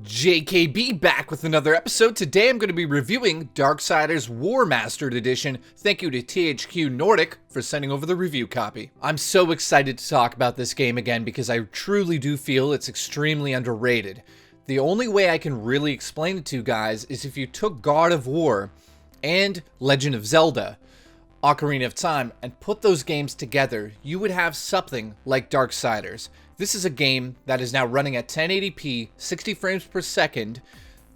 JKB back with another episode. Today I'm going to be reviewing Darksiders Warmastered Edition. Thank you to THQ Nordic for sending over the review copy. I'm so excited to talk about this game again because I truly do feel it's extremely underrated. The only way I can really explain it to you guys is if you took God of War and Legend of Zelda, Ocarina of Time, and put those games together, you would have something like Darksiders. This is a game that is now running at 1080p, 60 frames per second.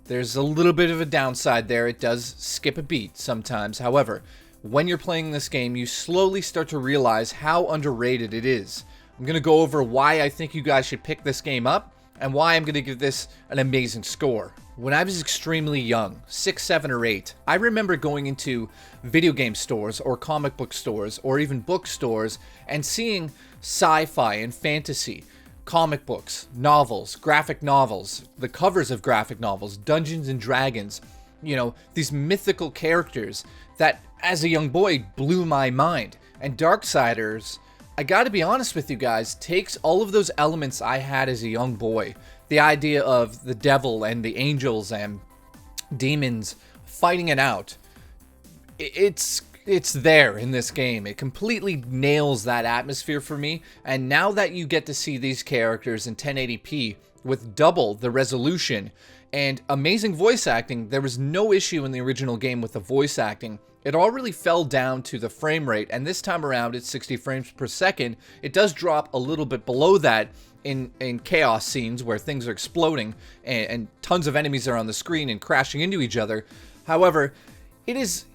There's a little bit of a downside there. It does skip a beat sometimes. However, when you're playing this game, you slowly start to realize how underrated it is. I'm going to go over why I think you guys should pick this game up and why I'm going to give this an amazing score. When I was extremely young, 6, 7, or 8, I remember going into video game stores or comic book stores or even bookstores and seeing sci-fi and fantasy, comic books, novels, graphic novels, the covers of graphic novels, Dungeons and Dragons, you know, these mythical characters that as a young boy blew my mind. And Darksiders, I gotta be honest with you guys, takes all of those elements I had as a young boy. The idea of the devil and the angels and demons fighting it out. It's there in this game. It completely nails that atmosphere for me. And now that you get to see these characters in 1080p with double the resolution and amazing voice acting, there was no issue in the original game with the voice acting. It all really fell down to the frame rate, and this time around it's 60 frames per second. It does drop a little bit below that in chaos scenes where things are exploding and tons of enemies are on the screen and crashing into each other. However, it is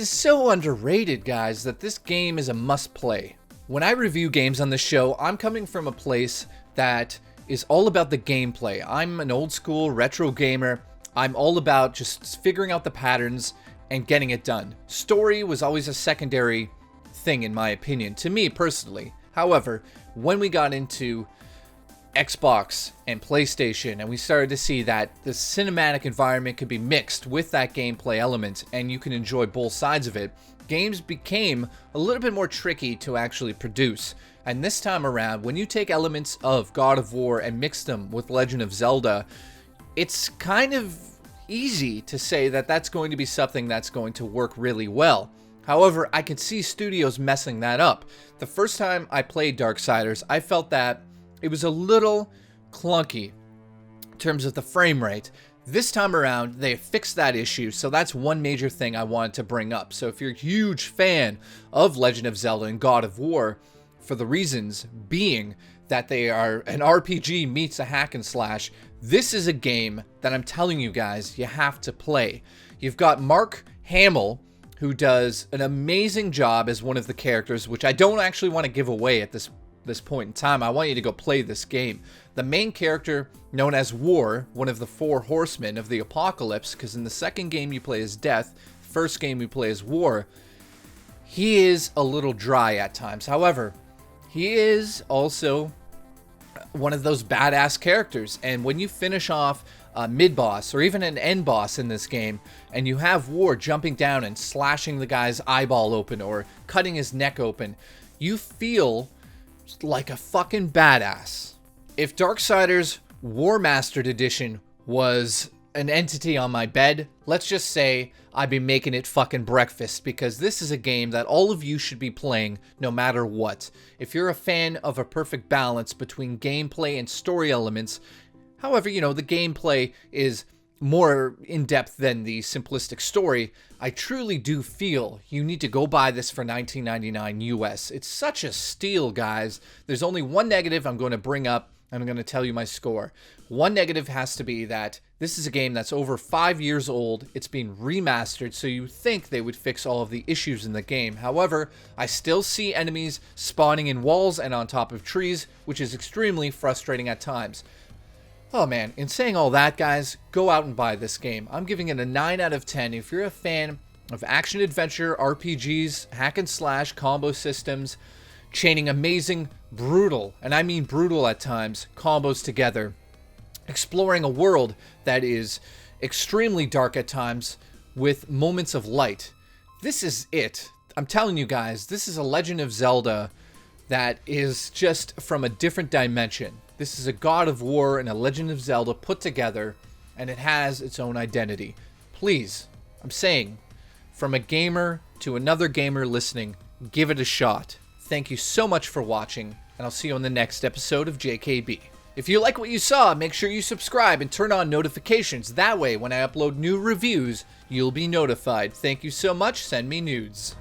so underrated, guys, that this game is a must-play. When I review games on the show, I'm coming from a place that is all about the gameplay. I'm an old-school retro gamer. I'm all about just figuring out the patterns and getting it done. Story was always a secondary thing, in my opinion, to me personally. However, when we got into Xbox and PlayStation, and we started to see that the cinematic environment could be mixed with that gameplay element, and you can enjoy both sides of it, games became a little bit more tricky to actually produce. And this time around, when you take elements of God of War and mix them with Legend of Zelda, it's kind of easy to say that that's going to be something that's going to work really well. However, I could see studios messing that up. The first time I played Darksiders, I felt that it was a little clunky in terms of the frame rate. This time around, they fixed that issue, so that's one major thing I wanted to bring up. So if you're a huge fan of Legend of Zelda and God of War, for the reasons being that they are an RPG meets a hack and slash, this is a game that I'm telling you guys you have to play. You've got Mark Hamill, who does an amazing job as one of the characters, which I don't actually want to give away at this point in time. I want you to go play this game. The main character, known as War, one of the 4 horsemen of the apocalypse, because in the second game you play as Death, first game you play as War, he is a little dry at times. However, he is also one of those badass characters, and when you finish off a mid-boss or even an end boss in this game, and you have War jumping down and slashing the guy's eyeball open or cutting his neck open, you feel like a fucking badass. If Darksiders Warmastered Edition was an entity on my bed, let's just say I'd be making it fucking breakfast, because this is a game that all of you should be playing no matter what. If you're a fan of a perfect balance between gameplay and story elements, however, you know, the gameplay is more in-depth than the simplistic story, I truly do feel you need to go buy this for $19.99 US. It's such a steal, guys. There's only one negative I'm going to bring up, and I'm going to tell you my score. One negative has to be that this is a game that's over 5 years old. It's been remastered, so you think they would fix all of the issues in the game. However, I still see enemies spawning in walls and on top of trees, which is extremely frustrating at times. Oh man, in saying all that, guys, go out and buy this game. I'm giving it a 9 out of 10. If you're a fan of action-adventure, RPGs, hack and slash, combo systems, chaining amazing, brutal, and I mean brutal at times, combos together, exploring a world that is extremely dark at times with moments of light, this is it. I'm telling you guys, this is a Legend of Zelda that is just from a different dimension. This is a God of War and a Legend of Zelda put together and it has its own identity. Please, I'm saying, from a gamer to another gamer listening, give it a shot. Thank you so much for watching, and I'll see you on the next episode of JKB. If you like what you saw, make sure you subscribe and turn on notifications. That way, when I upload new reviews, you'll be notified. Thank you so much. Send me nudes.